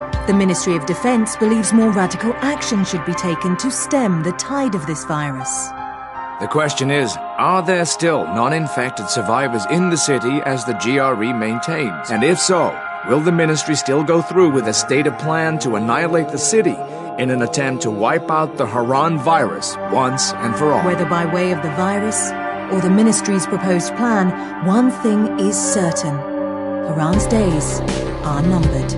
The Ministry of Defense believes more radical action should be taken to stem the tide of this virus. The question is, are there still non-infected survivors in the city as the GRE maintains? And if so, will the Ministry still go through with a stated plan to annihilate the city in an attempt to wipe out the Harran virus once and for all? Whether by way of the virus or the Ministry's proposed plan, one thing is certain. Harran's days are numbered.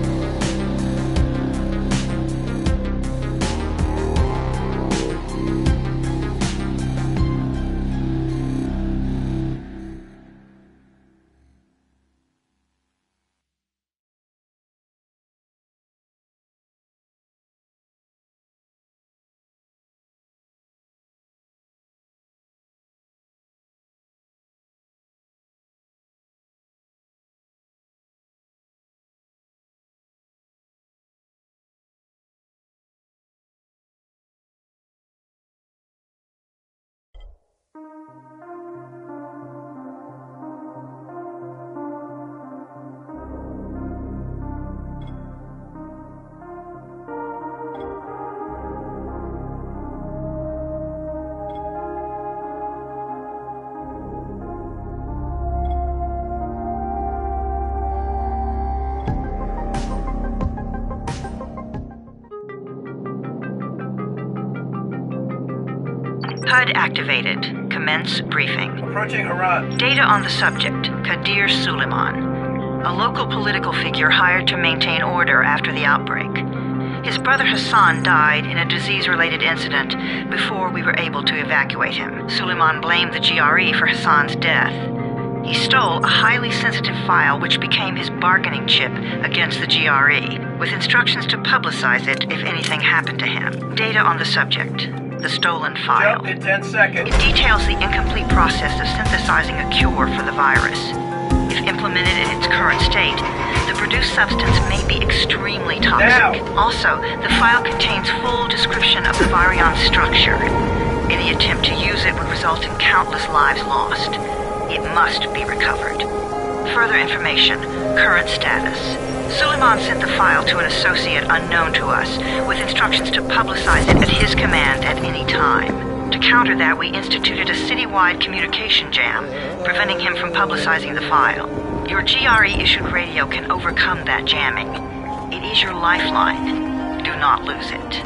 HUD activated. Commence briefing. Approaching Harran. Data on the subject, Kadir Suleiman, a local political figure hired to maintain order after the outbreak. His brother Hassan died in a disease-related incident before we were able to evacuate him. Suleiman blamed the GRE for Hassan's death. He stole a highly sensitive file which became his bargaining chip against the GRE, with instructions to publicize it if anything happened to him. Data on the subject. The stolen file. Jump in 10 seconds. It details the incomplete process of synthesizing a cure for the virus. If implemented in its current state, the produced substance may be extremely toxic. Now. Also, the file contains full description of the virion structure. Any attempt to use it would result in countless lives lost. It must be recovered. Further information. Current status. Suleiman sent the file to an associate unknown to us, with instructions to publicize it at his command at any time. To counter that, we instituted a citywide communication jam, preventing him from publicizing the file. Your GRE-issued radio can overcome that jamming. It is your lifeline. Do not lose it.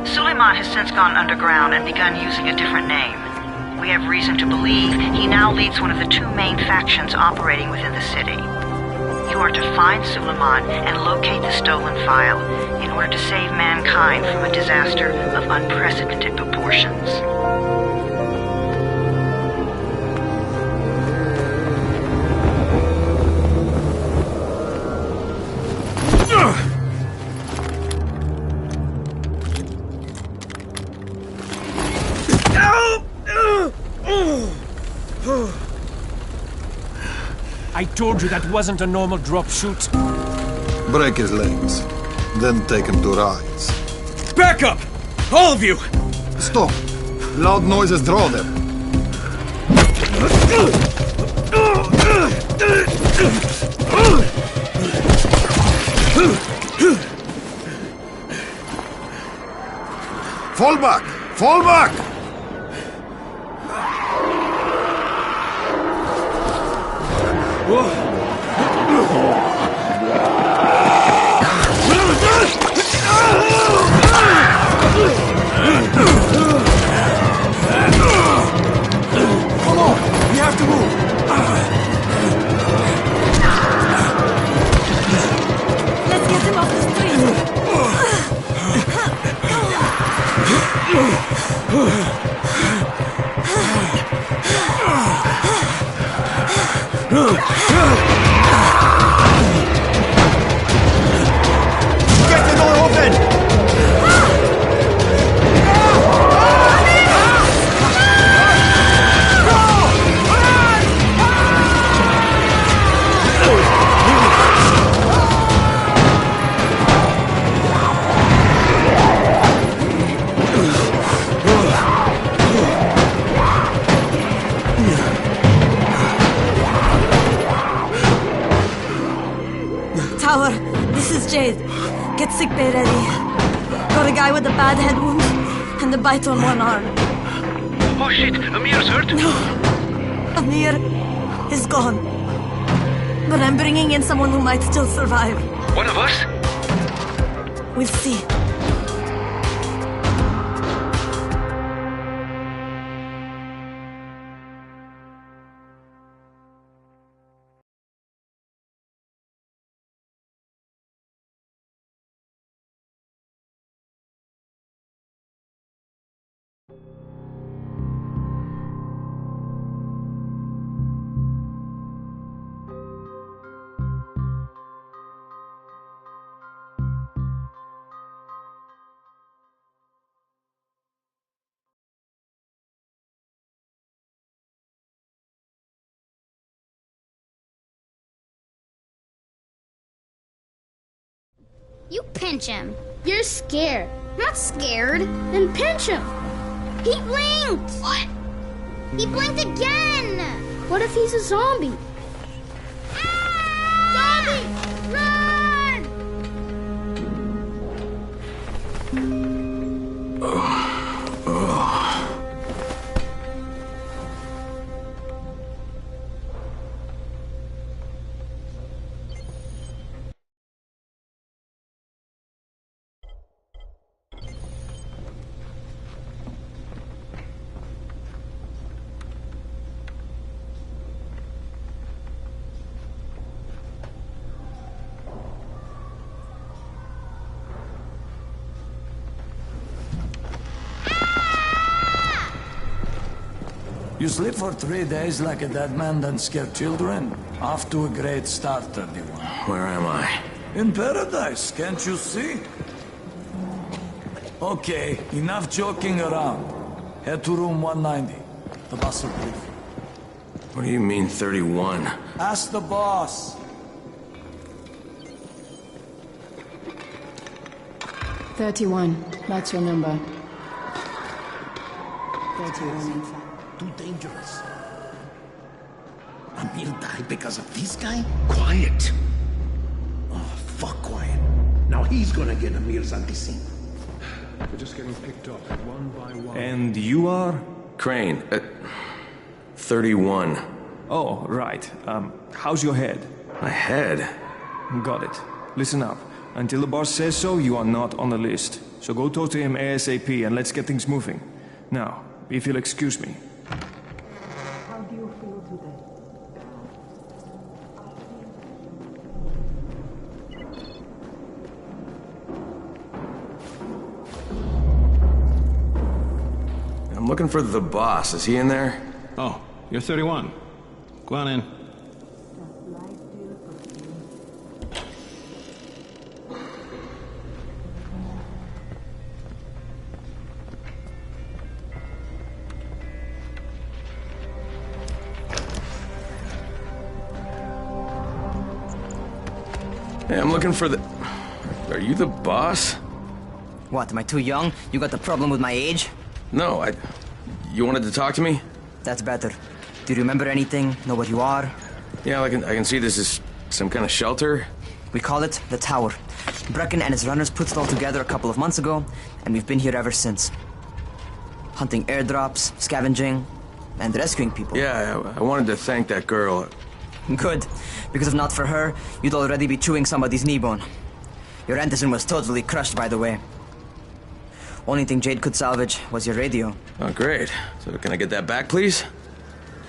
Suleiman has since gone underground and begun using a different name. We have reason to believe he now leads one of the two main factions operating within the city. You are to find Suleiman and locate the stolen file in order to save mankind from a disaster of unprecedented proportions. I told you that wasn't a normal drop shoot. Break his legs, then take him to rides. Back up! All of you! Stop! Loud noises draw them. Fall back! Fall back! Come on! We have to move! Let's get him off the street! Sickbay ready. Got a guy with a bad head wound and a bite on one arm. Oh shit, Amir's hurt? No. Amir is gone. But I'm bringing in someone who might still survive. One of us? We'll see. You pinch him. You're scared. Not scared. Then pinch him. He blinked! What? He blinked again! What if he's a zombie? Ah! Zombie! Run! You sleep for 3 days like a dead man, then scare children? Off to a great start, 31. Where am I? In paradise, can't you see? Okay, enough joking around. Head to room 190. The boss will brief you. What do you mean, 31? Ask the boss. 31. That's your number. 31, in fact. Too dangerous. Amir died because of this guy? Quiet. Oh, fuck quiet. Now he's gonna get Amir's anti-scene. We're just getting picked up one by one. And you are? Crane. 31. Oh, right. How's your head? My head? Got it. Listen up. Until the boss says so, you are not on the list. So go talk to him ASAP and let's get things moving. Now, if you'll excuse me. How do you feel today? I'm looking for the boss. Is he in there? Oh, you're 31. Go on in. Hey, I'm looking for the... Are you the boss? What, am I too young? You got the problem with my age? No, You wanted to talk to me? That's better. Do you remember anything? Know what you are? Yeah, I can see this is some kind of shelter. We call it the Tower. Brecken and his runners put it all together a couple of months ago, and we've been here ever since. Hunting airdrops, scavenging, and rescuing people. Yeah, I wanted to thank that girl. Good, because if not for her, you'd already be chewing somebody's knee bone. Your Antizin was totally crushed, by the way. Only thing Jade could salvage was your radio. Oh, great. So can I get that back, please?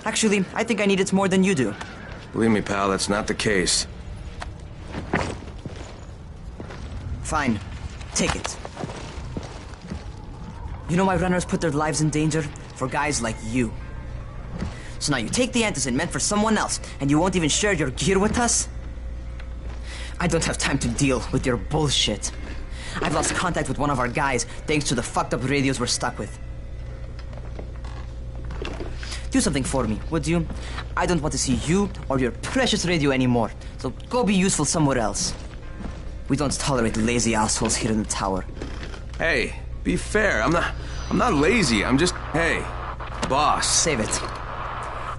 Actually, I think I need it more than you do. Believe me, pal, that's not the case. Fine. Take it. You know why runners put their lives in danger? For guys like you. So now you take the Antizin meant for someone else, and you won't even share your gear with us? I don't have time to deal with your bullshit. I've lost contact with one of our guys thanks to the fucked up radios we're stuck with. Do something for me, would you? I don't want to see you or your precious radio anymore, so go be useful somewhere else. We don't tolerate lazy assholes here in the tower. Hey, be fair. I'm not lazy. I'm just, hey, boss. Save it.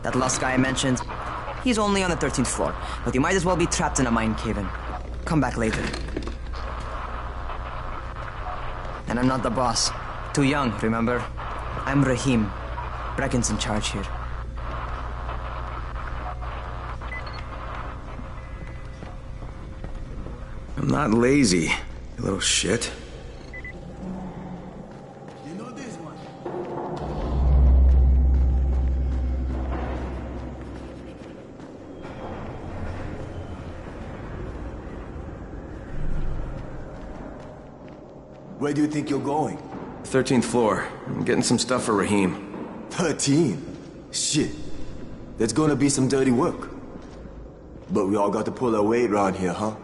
That last guy I mentioned, he's only on the 13th floor, but he might as well be trapped in a mine cave-in. Come back later. And I'm not the boss. Too young, remember? I'm Rahim. Brecken's in charge here. I'm not lazy, you little shit. You know this one. Where do you think you're going? 13th floor. I'm getting some stuff for Rahim. 13? Shit. There's gonna be some dirty work. But we all got to pull our weight around here, huh?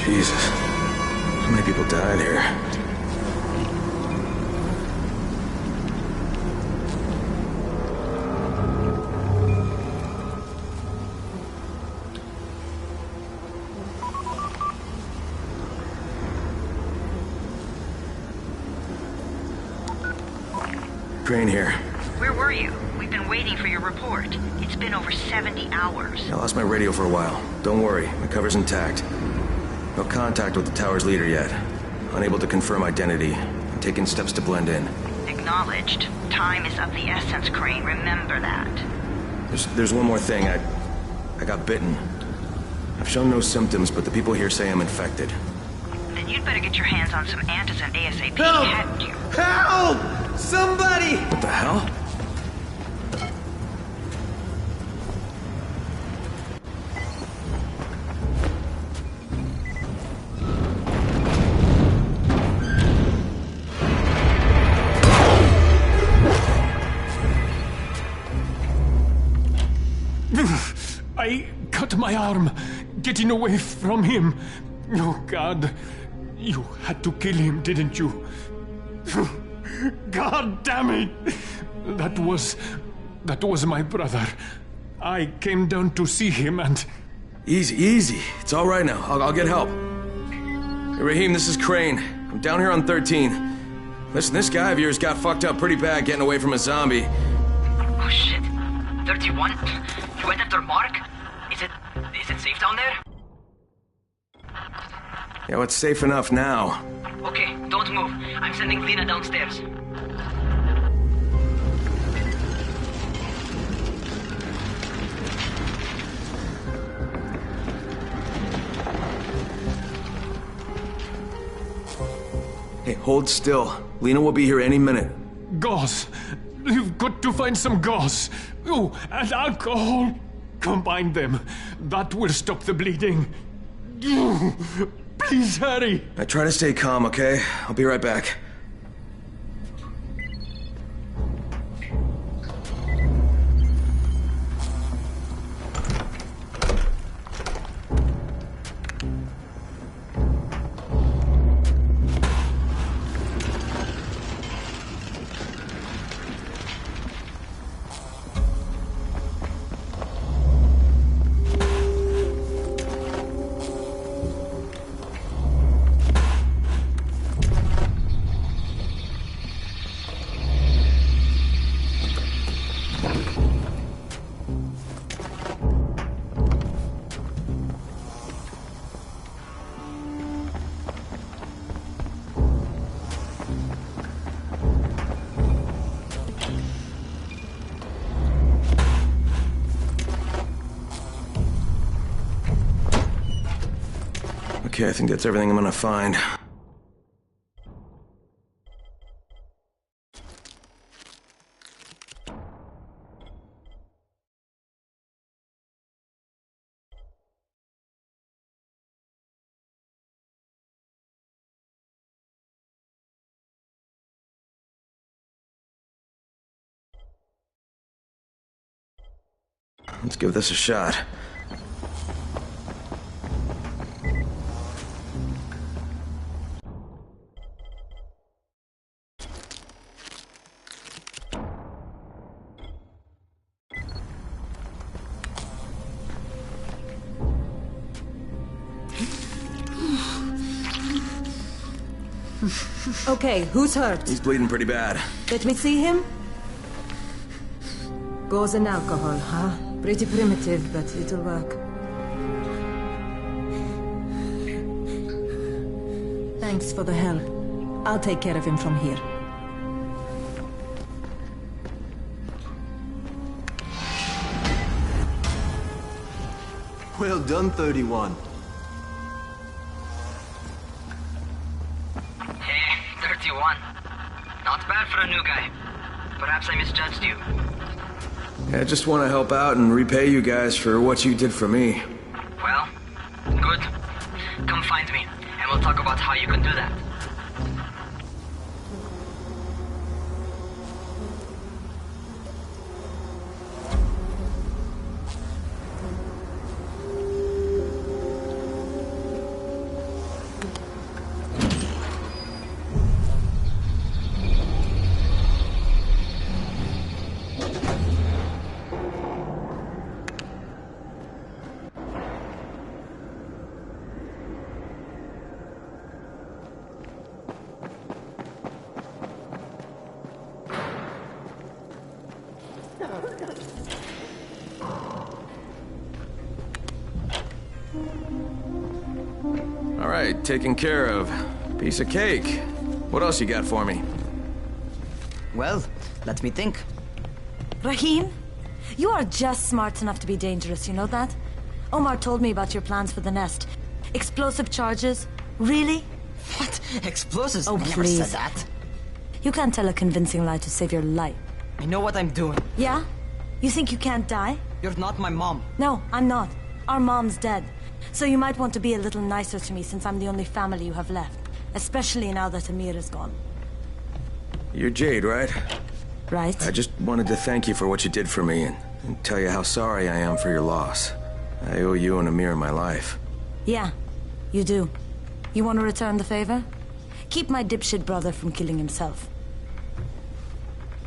Jesus. How many people died here? Crane here. Where were you? We've been waiting for your report. It's been over 70 hours. I lost my radio for a while. Don't worry, my cover's intact. No contact with the tower's leader yet. Unable to confirm identity. I'm taking steps to blend in. Acknowledged. Time is of the essence, Crane. Remember that. There's one more thing. I got bitten. I've shown no symptoms, but the people here say I'm infected. Then you'd better get your hands on some antizin ASAP. Help! Hadn't you? Help! Somebody! What the hell? I cut my arm, getting away from him. Oh, God. You had to kill him, didn't you? God damn it! That was my brother. I came down to see him and... Easy. It's all right now. I'll get help. Hey, Rahim, this is Crane. I'm down here on 13. Listen, this guy of yours got fucked up pretty bad getting away from a zombie. Oh, shit. 31? You went after Mark? Is it safe down there? Yeah, well, it's safe enough now. Okay, don't move. I'm sending Lena downstairs. Hey, hold still. Lena will be here any minute. Gauze. You've got to find some gauze. Oh, and alcohol. Combine them. That will stop the bleeding. Please hurry. I try to stay calm, okay? I'll be right back. Okay, I think that's everything I'm gonna find. Let's give this a shot. Okay, who's hurt? He's bleeding pretty bad. Let me see him. Gauze and alcohol, huh? Pretty primitive, but it'll work. Thanks for the help. I'll take care of him from here. Well done, 31. Hey, 31. Not bad for a new guy. Perhaps I misjudged you. I just want to help out and repay you guys for what you did for me. Well, good. Come find me, and we'll talk about how you can do that. All right, taken care of. Piece of cake. What else you got for me? Well, let me think. Rahim, you are just smart enough to be dangerous, you know that? Omar told me about your plans for the nest. Explosive charges? Really? What? Explosives? Oh, I never please. said that. You can't tell a convincing lie to save your life. I know what I'm doing. Yeah? You think you can't die? You're not my mom. No, I'm not. Our mom's dead. So you might want to be a little nicer to me since I'm the only family you have left. Especially now that Amir is gone. You're Jade, right? Right. I just wanted to thank you for what you did for me and tell you how sorry I am for your loss. I owe you and Amir my life. Yeah, you do. You want to return the favor? Keep my dipshit brother from killing himself.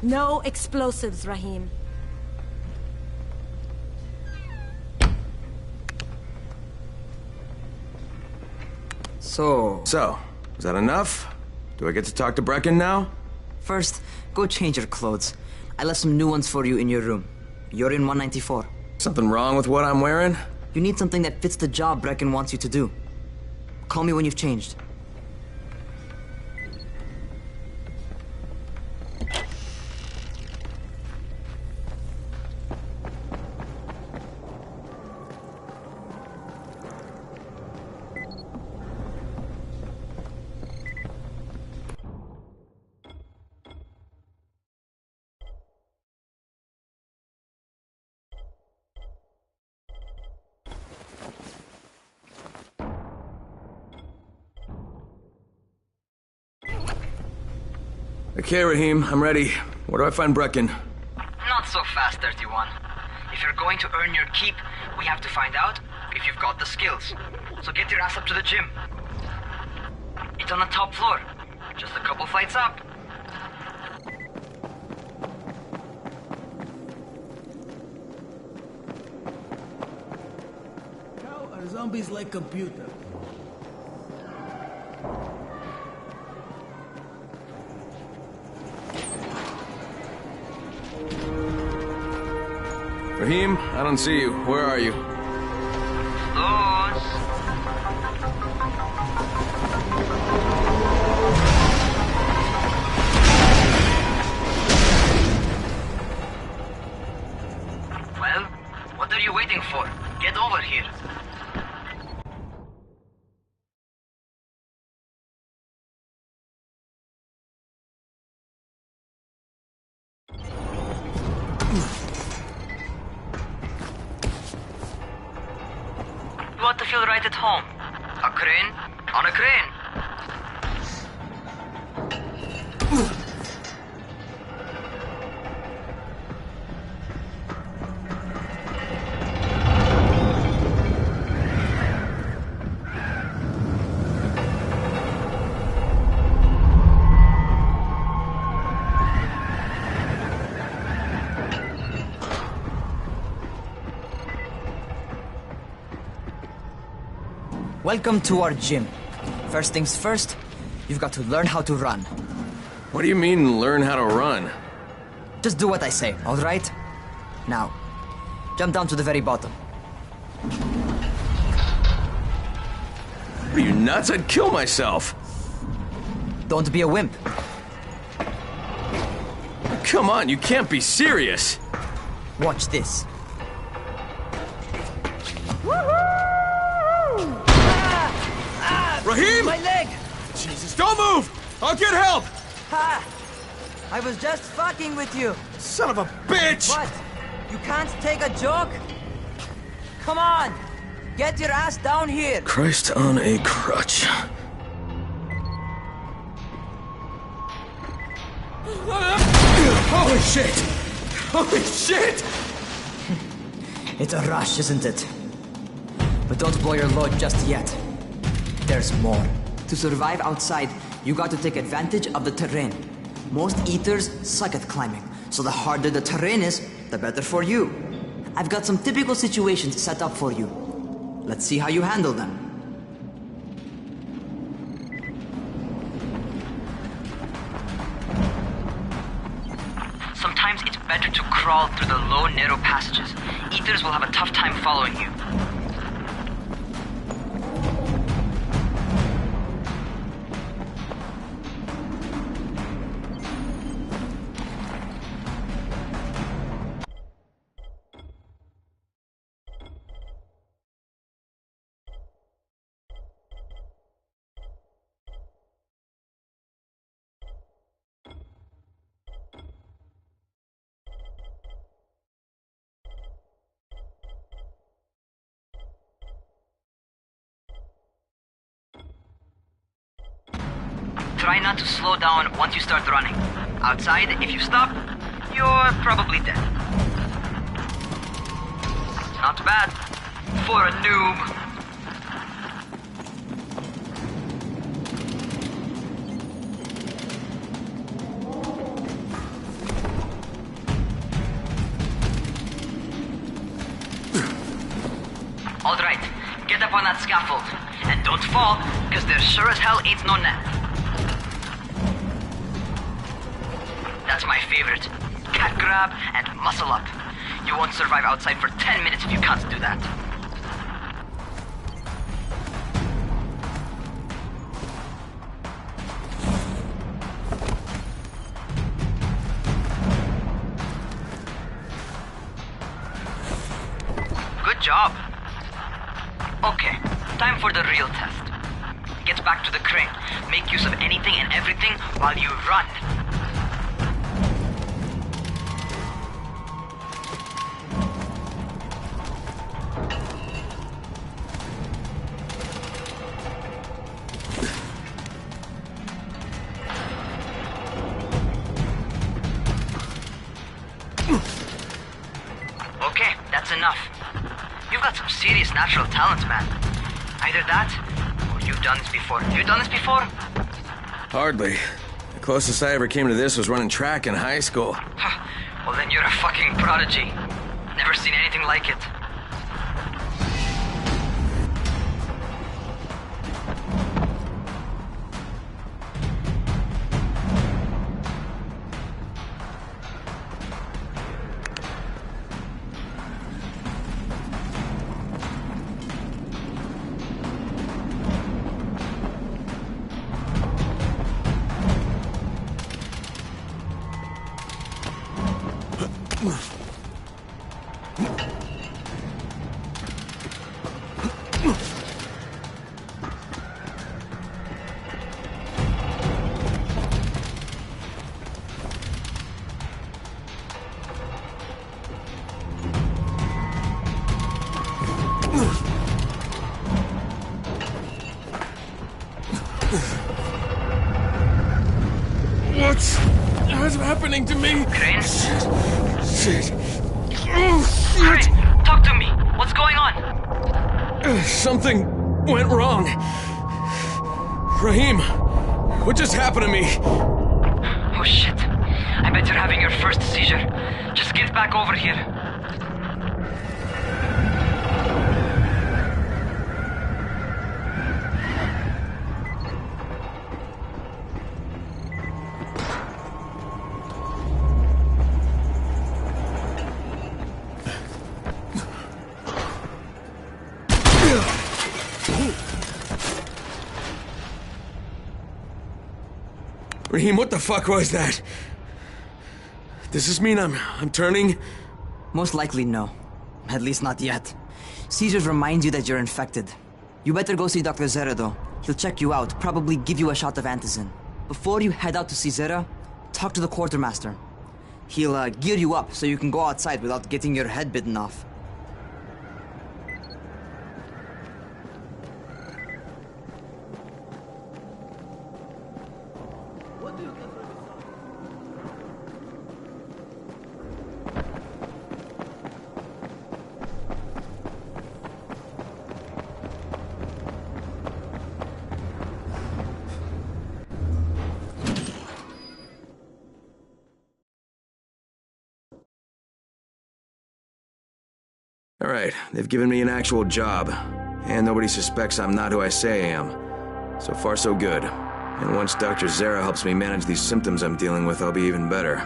No explosives, Rahim. So, is that enough? Do I get to talk to Brecken now? First, go change your clothes. I left some new ones for you in your room. You're in 194. Something wrong with what I'm wearing? You need something that fits the job Brecken wants you to do. Call me when you've changed. Okay, Rahim, I'm ready. Where do I find Brecken? Not so fast, 31. If you're going to earn your keep, we have to find out if you've got the skills. So get your ass up to the gym. It's on the top floor. Just a couple flights up. How are zombies like computers? Rahim, I don't see you. Where are you? Those. Well, what are you waiting for? Get over here. You want to feel right at home. A crane on a crane. Welcome to our gym. First things first, You've got to learn how to run. What do you mean, learn how to run? Just do what I say, all right? Now, jump down to the very bottom. Are you nuts? I'd kill myself. Don't be a wimp. Come on, you can't be serious. Watch this. Rahim! My leg! Jesus, don't move! I'll get help! Ha! I was just fucking with you. Son of a bitch! What? You can't take a joke? Come on! Get your ass down here! Christ on a crutch. Holy shit! Holy shit! It's a rush, isn't it? But don't blow your load just yet. There's more. To survive outside, you got to take advantage of the terrain. Most eaters suck at climbing, so the harder the terrain is, the better for you. I've got some typical situations set up for you. Let's see how you handle them. Sometimes it's better to crawl through the low, narrow passages. Eaters will have a tough time following you. Try not to slow down once you start running. Outside, if you stop, you're probably dead. Not bad for a noob. Alright, get up on that scaffold. And don't fall, because there sure as hell ain't no net. That's my favorite. Cat grab and muscle up. You won't survive outside for 10 minutes if you can't do that. Good job. Okay, time for the real test. Get back to the crane. Make use of anything and everything while you run. Okay, that's enough. You've got some serious natural talent, man. Either that, or you've done this before. Have you done this before? Hardly. The closest I ever came to this was running track in high school. Well, then you're a fucking prodigy. Never seen anything like it. What's happening to me? Crane? Shit. Oh, shit. Crane, talk to me. What's going on? Something went wrong. Rahim, what just happened to me? Oh, shit. I bet you're having your first seizure. Just get back over here. Raheem, what the fuck was that? Does this mean I'm turning? Most likely no. At least not yet. Caesars reminds you that you're infected. You better go see Dr. Zere though. He'll check you out, probably give you a shot of antizin. Before you head out to see Zere, talk to the quartermaster. He'll gear you up so you can go outside without getting your head bitten off. All right, they've given me an actual job, and nobody suspects I'm not who I say I am. So far, so good. And once Dr. Zere helps me manage these symptoms I'm dealing with, I'll be even better.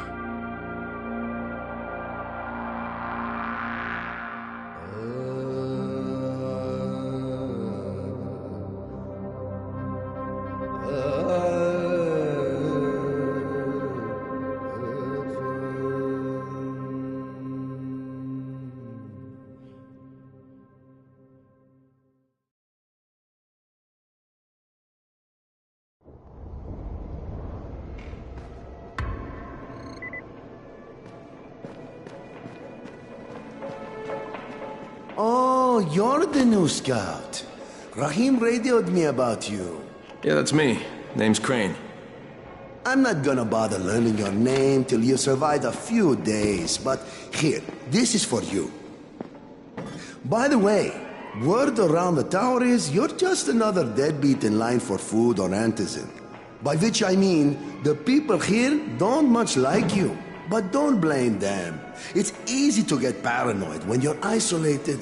Oh, you're the new scout. Raheem radioed me about you. Yeah, that's me. Name's Crane. I'm not gonna bother learning your name till you survived a few days, but here, this is for you. By the way, word around the tower is you're just another deadbeat in line for food or antizin. By which I mean, the people here don't much like you. But don't blame them. It's easy to get paranoid when you're isolated.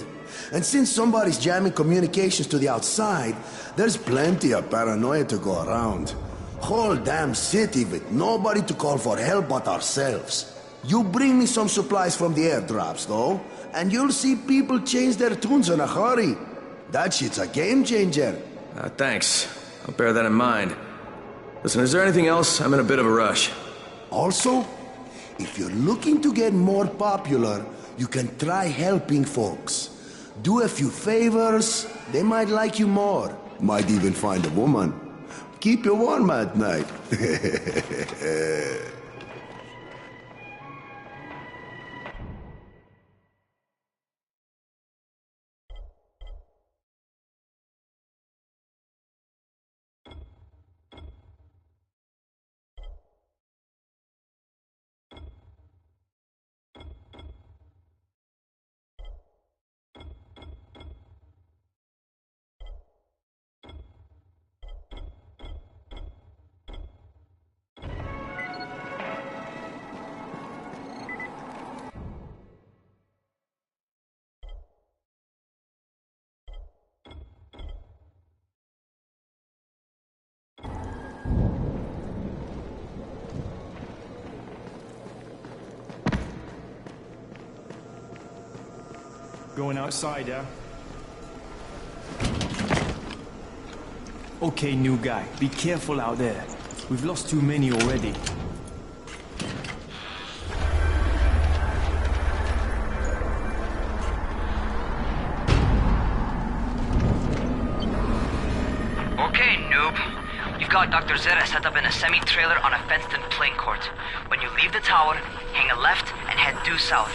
And since somebody's jamming communications to the outside, there's plenty of paranoia to go around. Whole damn city with nobody to call for help but ourselves. You bring me some supplies from the airdrops, though, and you'll see people change their tunes in a hurry. That shit's a game changer. Thanks. I'll bear that in mind. Listen, is there anything else? I'm in a bit of a rush. Also, if you're looking to get more popular, you can try helping folks. Do a few favors, they might like you more. Might even find a woman. Keep you warm at night. Going outside, yeah? Okay, new guy. Be careful out there. We've lost too many already. Okay, noob. You've got Dr. Zere set up in a semi-trailer on a fenced-in playing court. When you leave the tower, hang a left and head due south.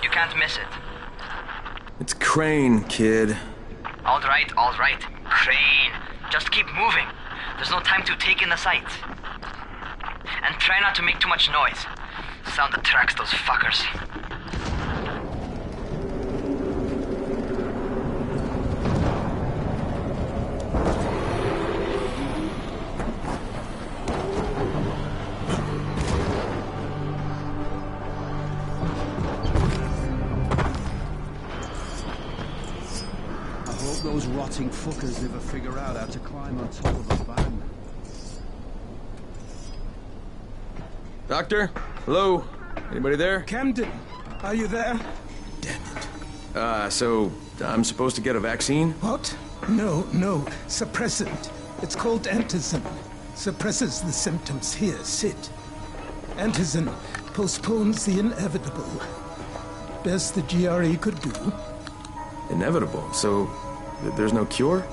You can't miss it. It's Crane, kid. All right. Crane. Just keep moving. There's no time to take in the sights. And try not to make too much noise. Sound attracts those fuckers. Those rotting fuckers never figure out how to climb on top of a van. Doctor? Hello? Anybody there? Camden, are you there? So I'm supposed to get a vaccine? What? No. Suppressant. It's called antizin. suppresses the symptoms. Here, sit. Antizin postpones the inevitable. Best the GRE could do. Inevitable? So, there's no cure?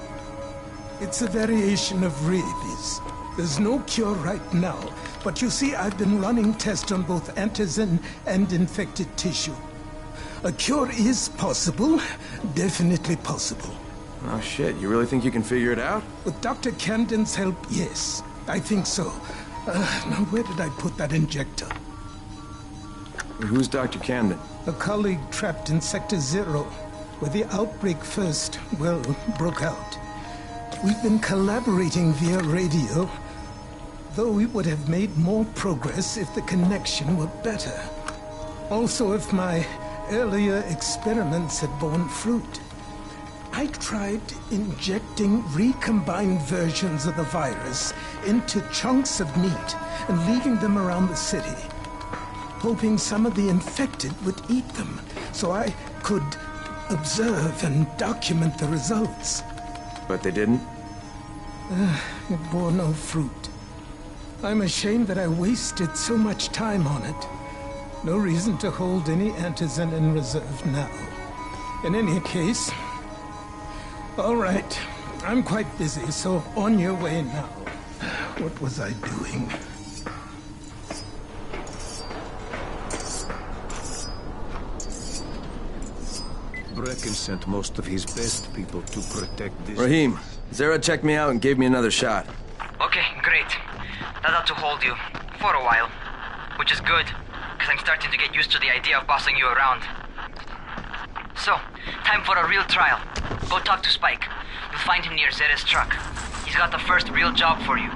It's a variation of rabies. There's no cure right now, but you see, I've been running tests on both antizin and infected tissue. A cure is possible, definitely possible. Oh shit, you really think you can figure it out? With Dr. Camden's help, yes. I think so. Now where did I put that injector? Who's Dr. Camden? A colleague trapped in Sector Zero, where the outbreak first, well, broke out. We've been collaborating via radio, though we would have made more progress if the connection were better. Also, if my earlier experiments had borne fruit. I tried injecting recombined versions of the virus into chunks of meat and leaving them around the city, hoping some of the infected would eat them so I could observe and document the results. But they didn't? It bore no fruit. I'm ashamed that I wasted so much time on it. No reason to hold any antizin in reserve now. In any case, all right, I'm quite busy, so on your way now. What was I doing? Brecken sent most of his best people to protect this. Rahim, Zara checked me out and gave me another shot. Okay, great. That ought to hold you. For a while. Which is good, because I'm starting to get used to the idea of bossing you around. So, time for a real trial. Go talk to Spike. You'll find him near Zera's truck. He's got the first real job for you.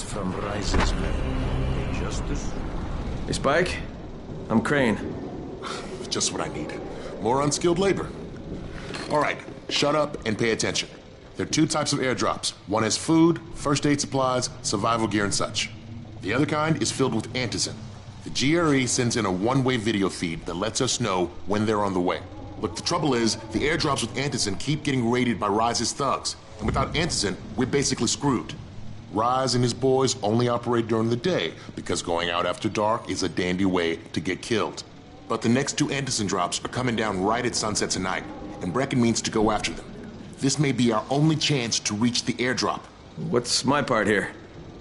From Rises, man. Justice? Hey, Spike. I'm Crane. Just what I need. More unskilled labor. All right, shut up and pay attention. There are two types of airdrops. One has food, first aid supplies, survival gear, and such. The other kind is filled with antizin. The GRE sends in a one-way video feed that lets us know when they're on the way. Look, the trouble is, the airdrops with antizin keep getting raided by Rise's thugs. And without antizin, we're basically screwed. Rise and his boys only operate during the day because going out after dark is a dandy way to get killed. But the next two antizin drops are coming down right at sunset tonight, and Brecken means to go after them. This may be our only chance to reach the airdrop. What's my part here?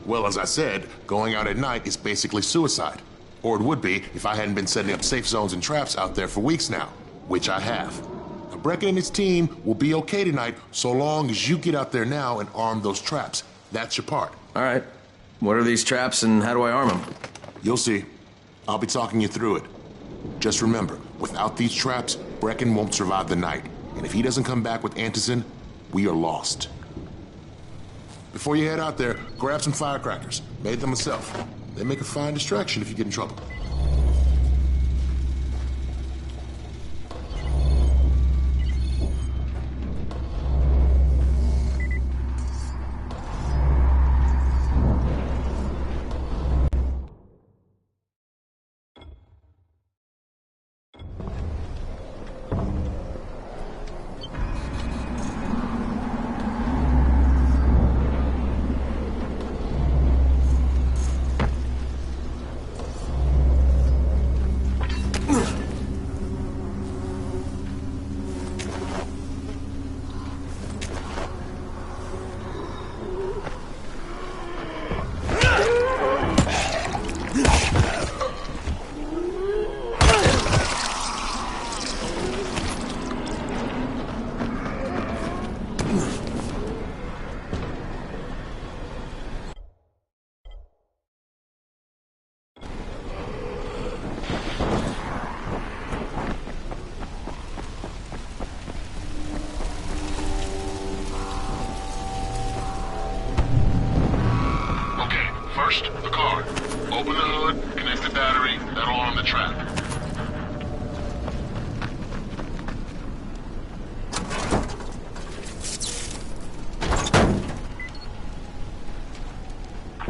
Well, as I said, going out at night is basically suicide. Or it would be if I hadn't been setting up safe zones and traps out there for weeks now, which I have. Now, Brecken and his team will be okay tonight so long as you get out there now and arm those traps. That's your part. All right. What are these traps and how do I arm them? You'll see. I'll be talking you through it. Just remember, without these traps, Brecken won't survive the night. And if he doesn't come back with Antizin, we are lost. Before you head out there, grab some firecrackers. Made them myself. They make a fine distraction if you get in trouble. First, the car. Open the hood, connect the battery, that'll arm the trap.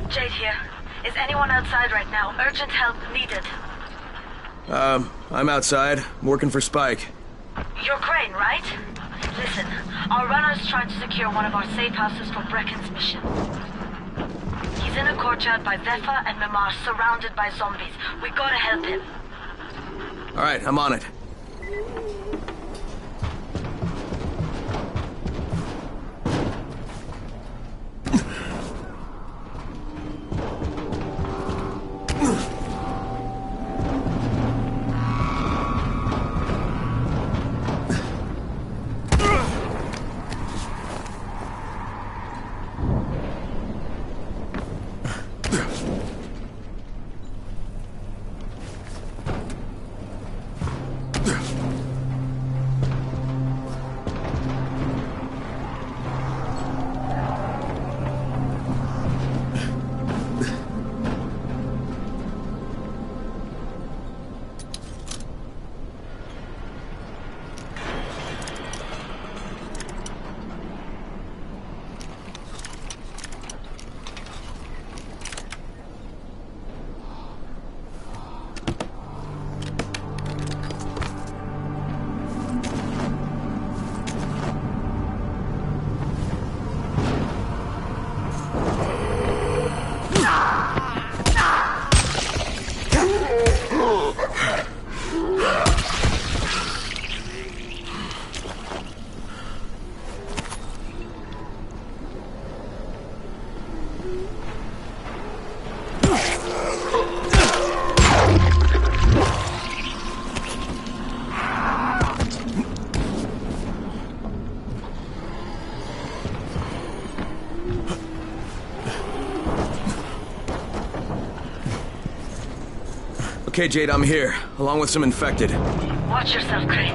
Jade here. Is anyone outside right now? Urgent help needed. I'm outside, working for Spike. You're Crane, right? Listen, our runner's trying to secure one of our safe houses for Brecken's mission. He's in a courtyard by Vefa and Mimar, surrounded by zombies. We gotta help him. Alright, I'm on it. Okay, Jade, I'm here, along with some infected. Watch yourself, Crane.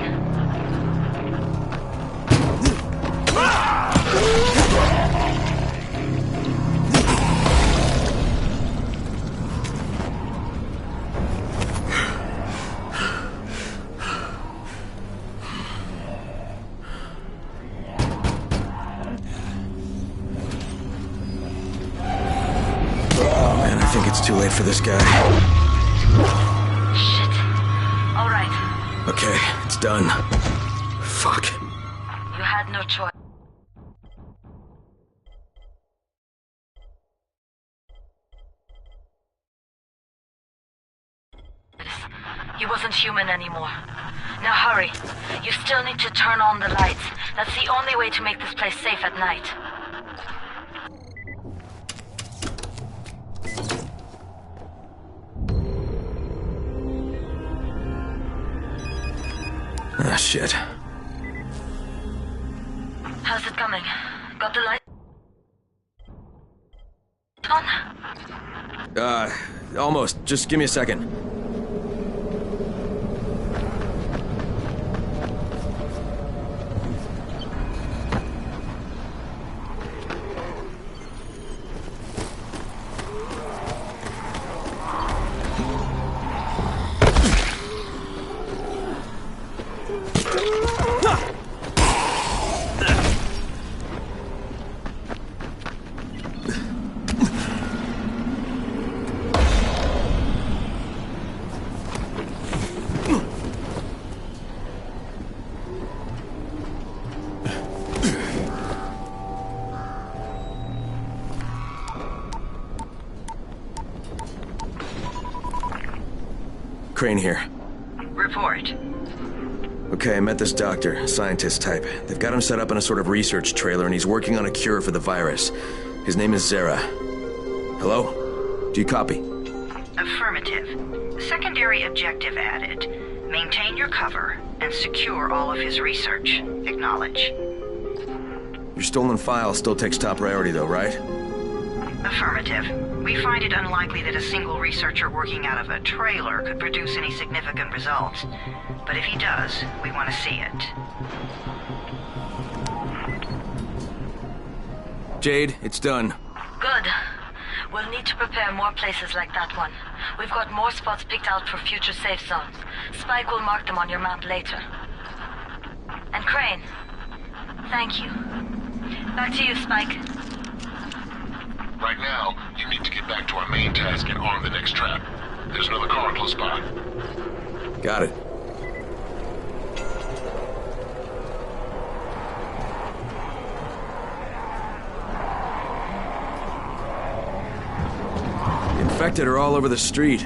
Oh man, I think it's too late for this guy. Okay, it's done. Fuck. You had no choice. He wasn't human anymore. Now hurry. You still need to turn on the lights. That's the only way to make this place safe at night. Ah, shit. How's it coming? Got the light on? Almost. Just give me a second. Crane here. Report. Okay, I met this doctor, a scientist type. They've got him set up in a sort of research trailer, and he's working on a cure for the virus. His name is Zere. Hello? Do you copy? Affirmative. Secondary objective added. Maintain your cover and secure all of his research. Acknowledge. Your stolen file still takes top priority, though, right? Affirmative. We find it unlikely that a single researcher working out of a trailer could produce any significant results. But if he does, we want to see it. Jade, it's done. Good. We'll need to prepare more places like that one. We've got more spots picked out for future safe zones. Spike will mark them on your map later. And Crane, thank you. Back to you, Spike. Right now, you need to get back to our main task and arm the next trap. There's another car close by. Got it. The infected are all over the street.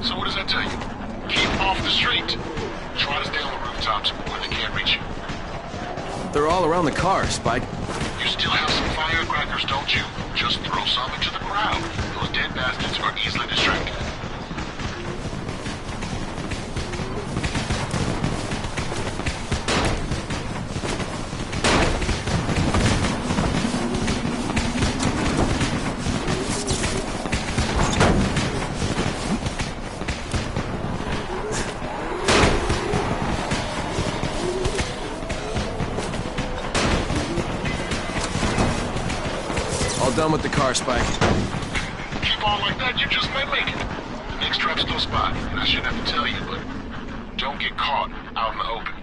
So what does that tell you? Keep off the street. Try to stay on the rooftops where they can't reach you. They're all around the car, Spike. You still have some firecrackers, don't you? Just throw some into the crowd. Those dead bastards are easily distracted. Done with the car, Spike. Keep on like that, you just might make it. The next trap's close by, and I shouldn't have to tell you, but don't get caught out in the open.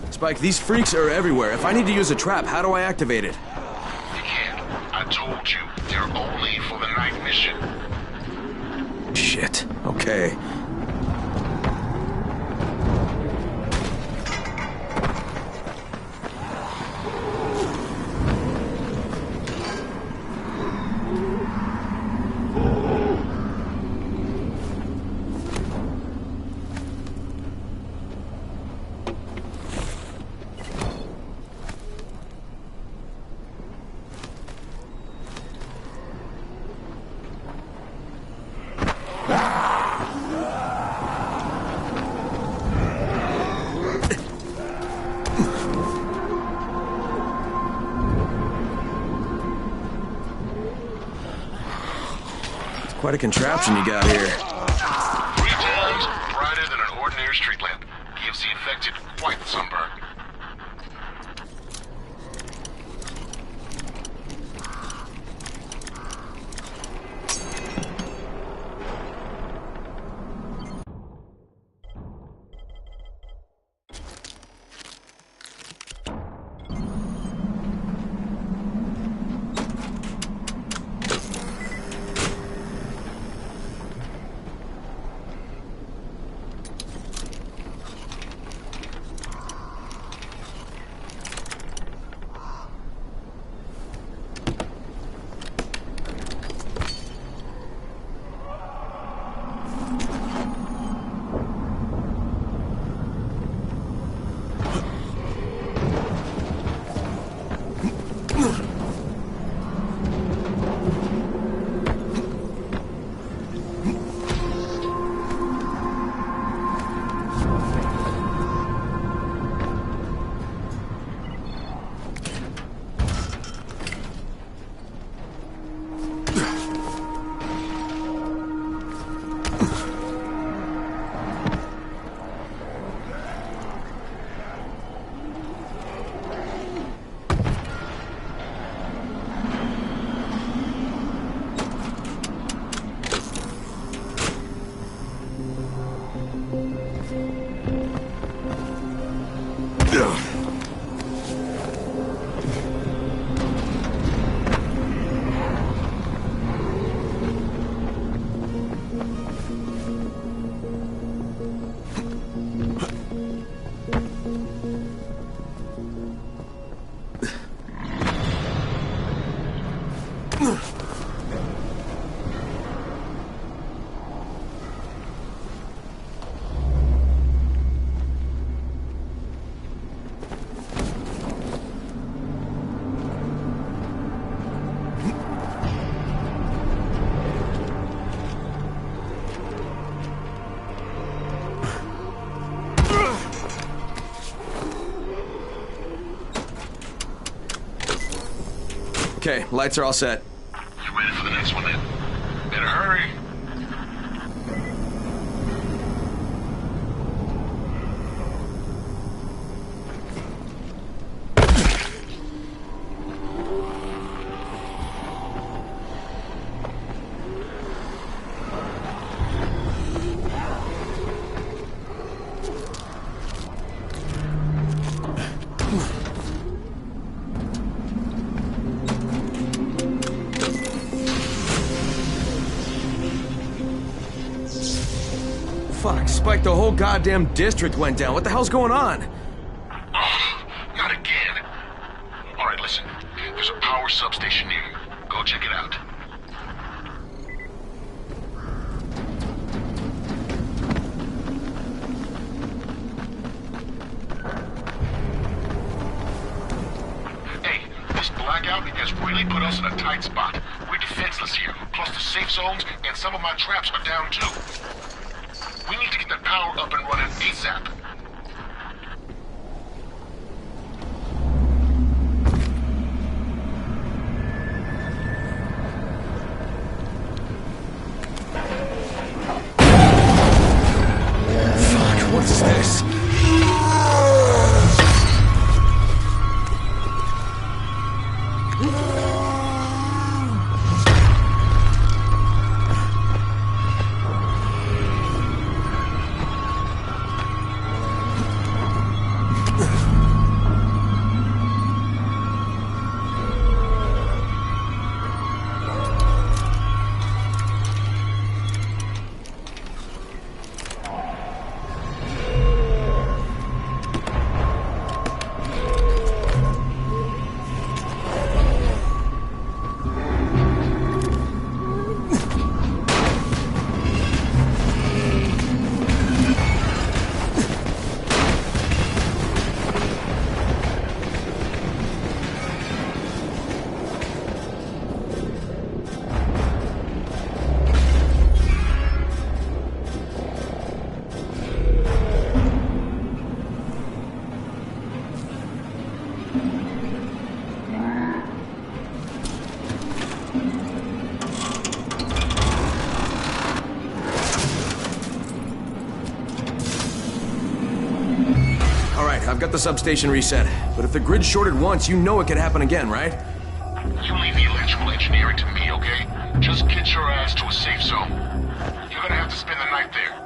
Spike, these freaks are everywhere. If I need to use a trap, how do I activate it? You can't. I told you, they're only for the night mission. Shit. Okay. Quite a contraption you got here. 3 times brighter than an ordinary street lamp. Gives the infected quite the sunburn. Okay, lights are all set. You ready for the next one then? Better hurry. Fuck, Spike, the whole goddamn district went down. What the hell's going on? Oh, not again. All right, listen. There's a power substation near you. Go check it out. Hey, this blackout has really put us in a tight spot. We're defenseless here. Plus the safe zones and some of my traps are down too. We need to get that power up and running ASAP. Fuck, what's this? I've got the substation reset, but if the grid shorted once, you know it could happen again, right? You leave the electrical engineering to me, okay? Just get your ass to a safe zone. You're gonna have to spend the night there.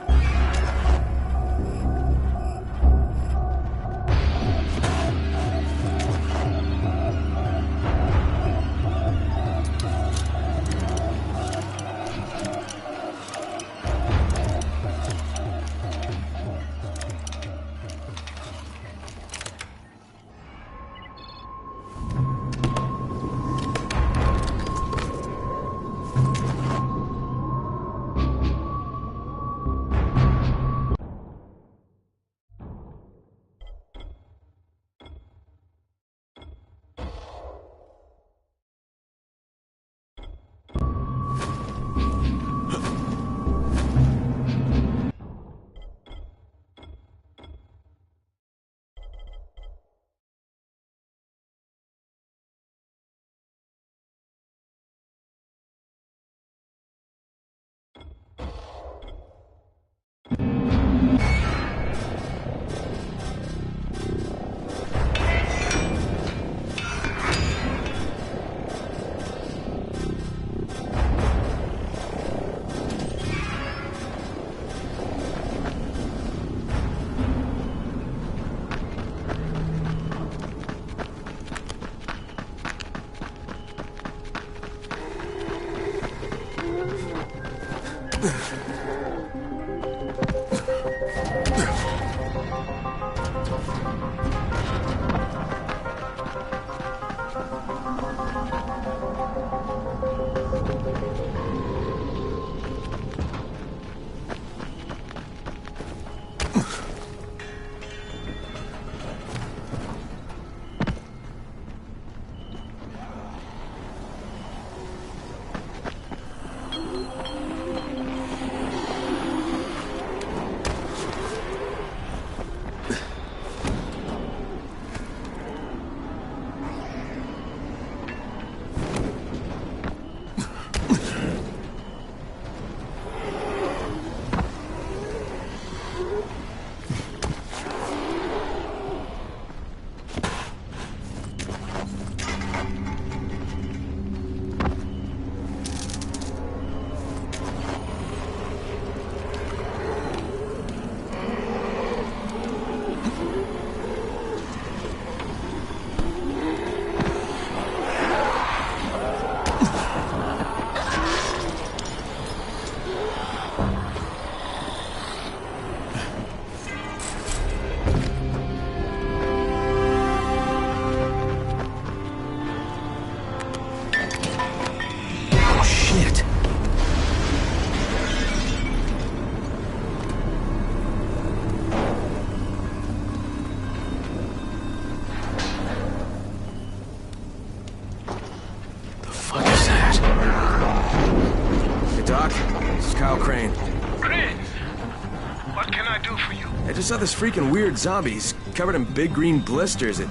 saw this freaking weird zombie. He's covered in big green blisters. It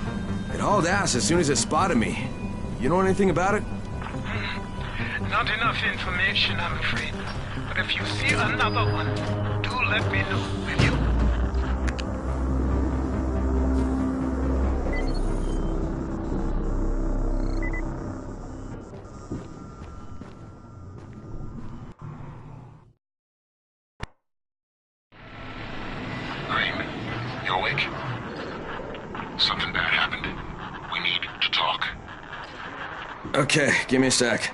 hauled ass as soon as it spotted me. You know anything about it? Not enough information, I'm afraid. But if you see another one, do let me know, will you? Crane, you awake? Something bad happened. We need to talk. Okay, give me a sec.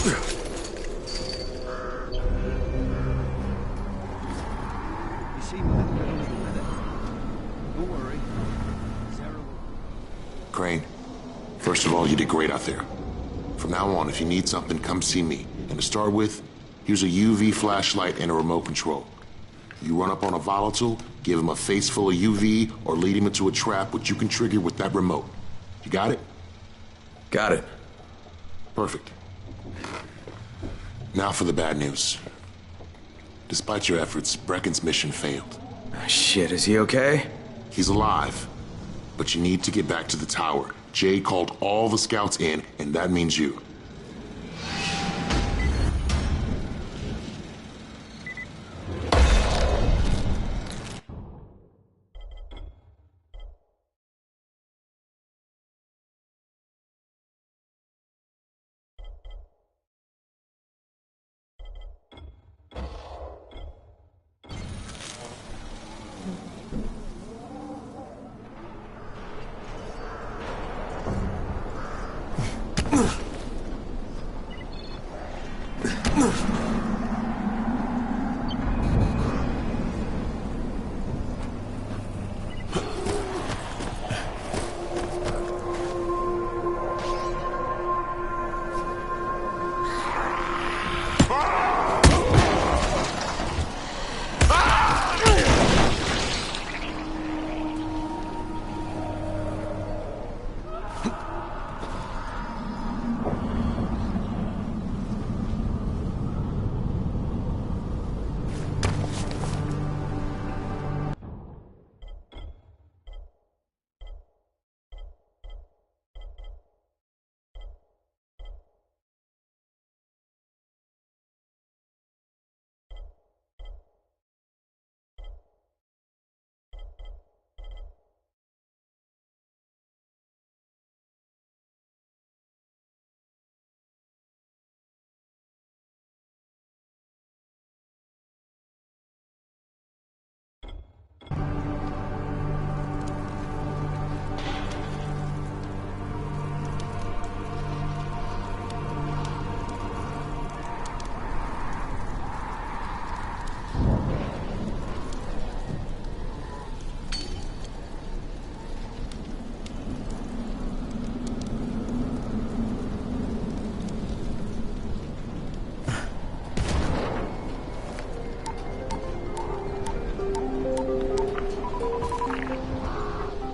Crane, first of all, you did great out there. From now on, if you need something, come see me. And to start with, here's a UV flashlight and a remote control. You run up on a volatile, give him a face full of UV, or lead him into a trap which you can trigger with that remote. You got it? Got it. Perfect. Now for the bad news. Despite your efforts, Brecken's mission failed. Shit, is he okay? He's alive. But you need to get back to the tower. Jay called all the scouts in, and that means you.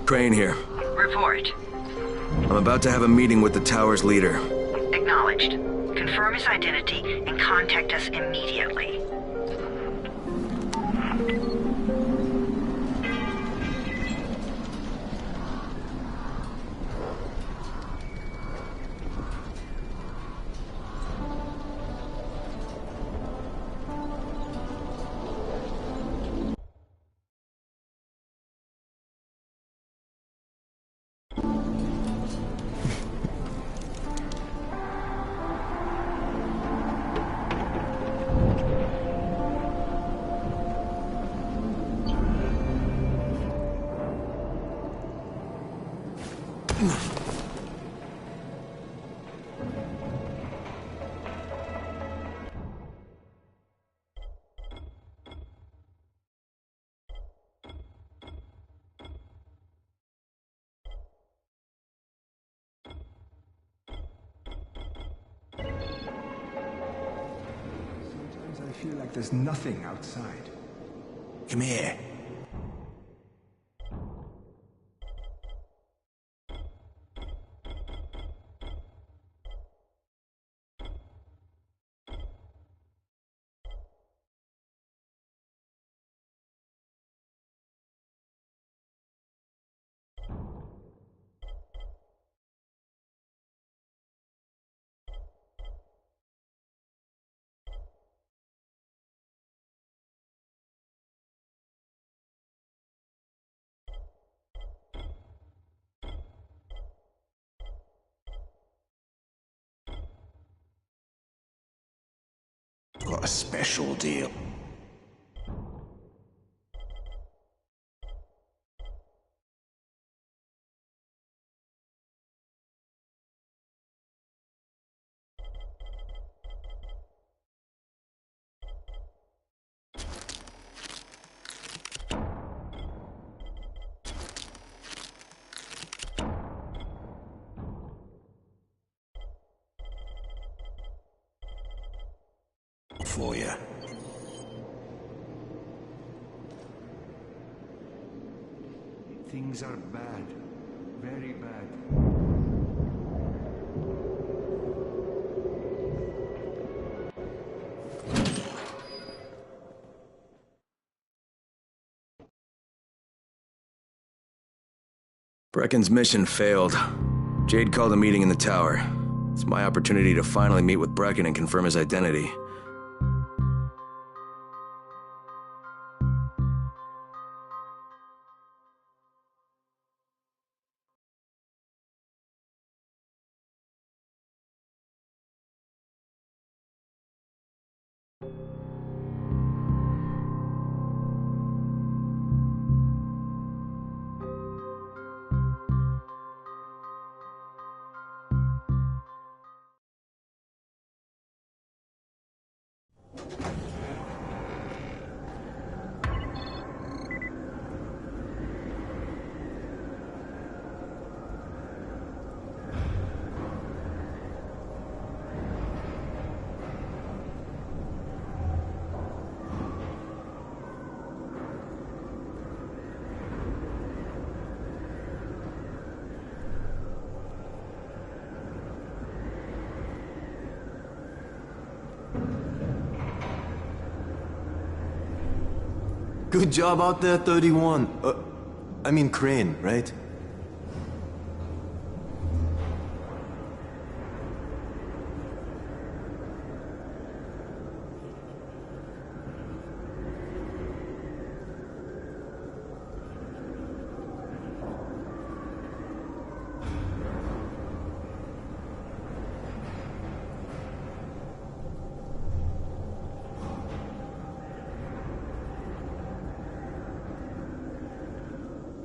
Crane here. Report. I'm about to have a meeting with the tower's leader. Acknowledged. Confirm his identity and contact us immediately. I feel like there's nothing outside. Come here. Got a special deal. for you. Things are bad. Very bad. Brecken's mission failed. Jade called a meeting in the tower. It's my opportunity to finally meet with Brecken and confirm his identity. Good job out there, 31. I mean Crane, right?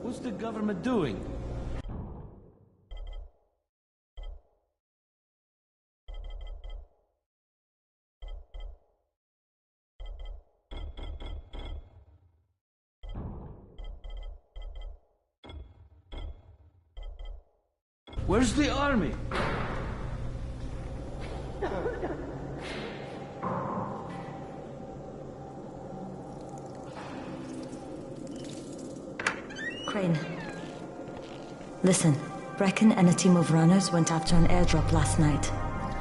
What's the government doing? Where's the army? Crane. Listen, Brecken and a team of runners went after an airdrop last night.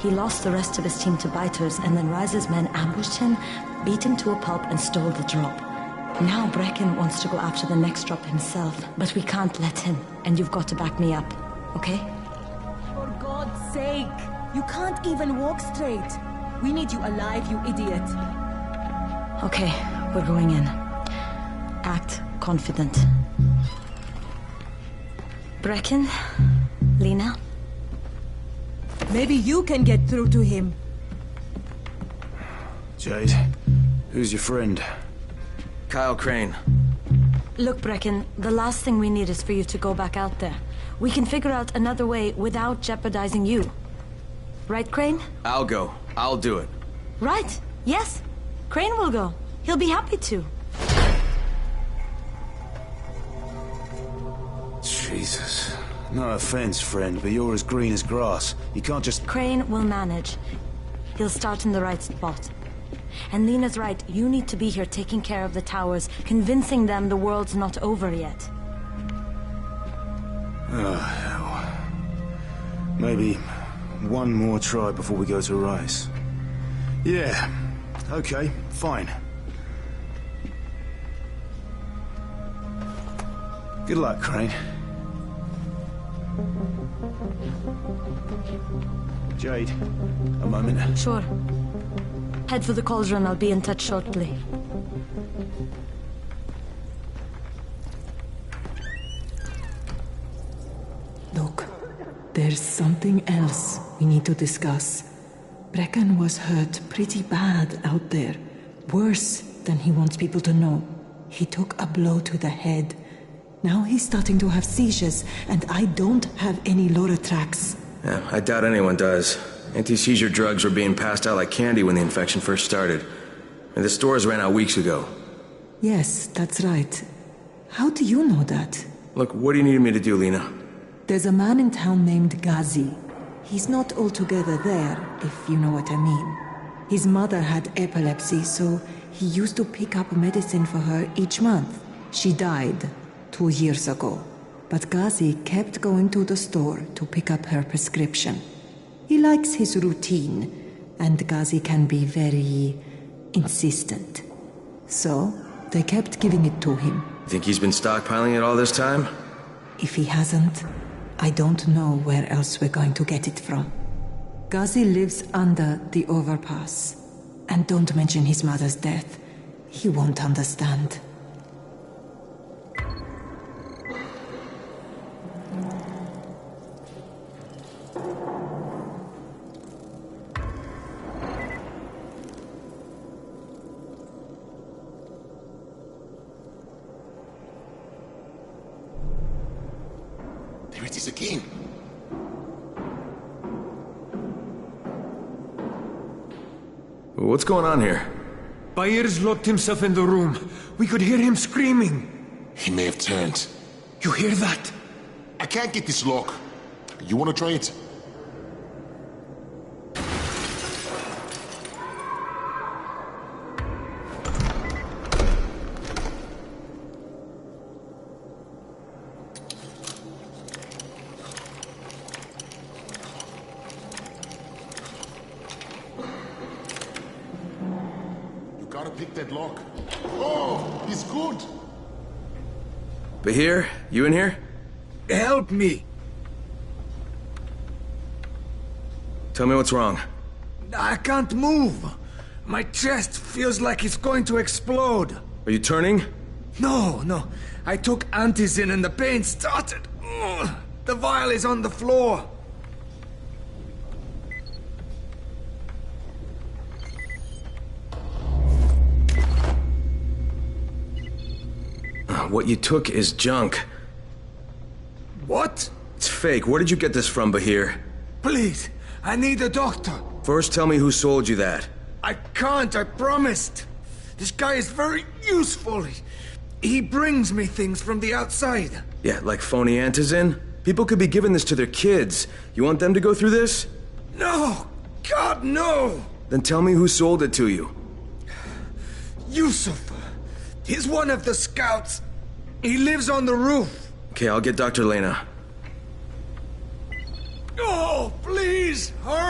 He lost the rest of his team to biters, and then Rise's men ambushed him, beat him to a pulp, and stole the drop. Now Brecken wants to go after the next drop himself, but we can't let him, and you've got to back me up, okay? For God's sake! You can't even walk straight! We need you alive, you idiot! Okay, we're going in. Act confident. Brecken? Lena? Maybe you can get through to him. Jade, who's your friend? Kyle Crane. Look, Brecken, the last thing we need is for you to go back out there. We can figure out another way without jeopardizing you. Right, Crane? I'll go. I'll do it. Right. Yes. Crane will go. He'll be happy to. Jesus. No offense, friend, but you're as green as grass. You can't just... Crane will manage. He'll start in the right spot. And Lena's right, you need to be here taking care of the towers, convincing them the world's not over yet. Oh, hell. Maybe one more try before we go to Rise. Yeah, okay, fine. Good luck, Crane. Jade, a moment. Sure. Head for the cauldron, I'll be in touch shortly. Look, there's something else we need to discuss. Brecken was hurt pretty bad out there. Worse than he wants people to know. He took a blow to the head. Now he's starting to have seizures, and I don't have any Loratrax. Yeah, I doubt anyone does. Anti-seizure drugs were being passed out like candy when the infection first started. And the stores ran out weeks ago. Yes, that's right. How do you know that? Look, what do you need me to do, Lena? There's a man in town named Gazi. He's not altogether there, if you know what I mean. His mother had epilepsy, so he used to pick up medicine for her each month. She died 2 years ago, but Ghazi kept going to the store to pick up her prescription. He likes his routine, and Ghazi can be very insistent. So, they kept giving it to him. Think he's been stockpiling it all this time? If he hasn't, I don't know where else we're going to get it from. Ghazi lives under the overpass. And don't mention his mother's death. He won't understand. There it is again. What's going on here? Bayers locked himself in the room. We could hear him screaming. He may have turned. You hear that? I can't get this lock. You want to try it? Gotta pick that lock. Oh, he's good. Bahir, you in here? Help me. Tell me what's wrong. I can't move. My chest feels like it's going to explode. Are you turning? No. I took Antizin and the pain started. Ugh. The vial is on the floor. What you took is junk. What? It's fake. Where did you get this from, Bahir? Please, I need a doctor. First, tell me who sold you that. I can't, I promised. This guy is very useful. He brings me things from the outside. Yeah, like phony Antizin? People could be giving this to their kids. You want them to go through this? No! God, no! Then tell me who sold it to you. Yusuf. He's one of the scouts. He lives on the roof. Okay, I'll get Dr. Lena. Oh, please, hurry!